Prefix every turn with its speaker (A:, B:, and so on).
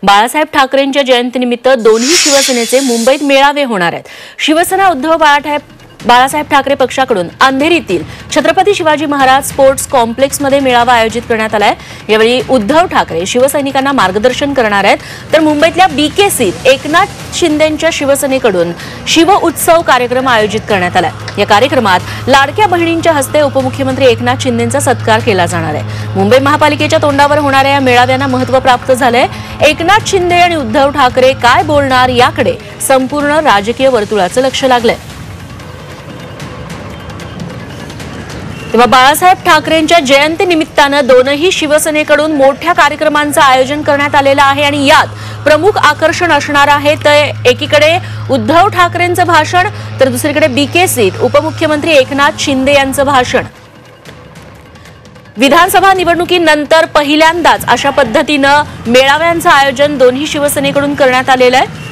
A: बाळासाहेब ठाकरेंच्या जयंतीनिमित्त दोन्ही शिवसेनेचे मुंबईत मेळावे होणार आहेत। शिवसेना उद्धव बाळासाहेब ठाकरे पक्षाकडून अंधेरीतील छत्रपती शिवाजी महाराज स्पोर्ट्स कॉम्प्लेक्समध्ये मेळावा आयोजित करण्यात आलाय। यावेळी उद्धव ठाकरे शिवसैनिकांना मार्गदर्शन करणार आहेत, तर मुंबईतल्या बीकेसीत एकनाथ शिंदेंच्या शिवसेनेकडून शिव उत्सव कार्यक्रम आयोजित करण्यात आलाय। या कार्यक्रमात लाडक्या बहिणींच्या हस्ते उपमुख्यमंत्री एकनाथ शिंदेंचा सत्कार केला जाणार आहे। मुंबई महापालिकेच्या तोंडावर होणाऱ्या या मेळाव्यांना महत्त्व प्राप्त झालंय। एकनाथ शिंदे आणि उद्धव ठाकरे काय बोलणार याकडे संपूर्ण राजकीय वर्तुळाचं लक्ष लागलंय। तेव्हा बाळासाहेब ठाकरेंच्या जयंतीनिमित्तानं दोनही शिवसेनेकडून मोठ्या कार्यक्रमांचं आयोजन करण्यात आलेलं आहे आणि यात प्रमुख आकर्षण असणार आहे ते एकीकडे उद्धव ठाकरेंचं भाषण, तर दुसरीकडे बीकेसीत उपमुख्यमंत्री एकनाथ शिंदे यांचं भाषण। विधानसभा निवडणुकीनंतर पहिल्यांदाच अशा पद्धतीनं मेळाव्यांचं आयोजन दोन्ही शिवसेनेकडून करण्यात आलेलं आहे।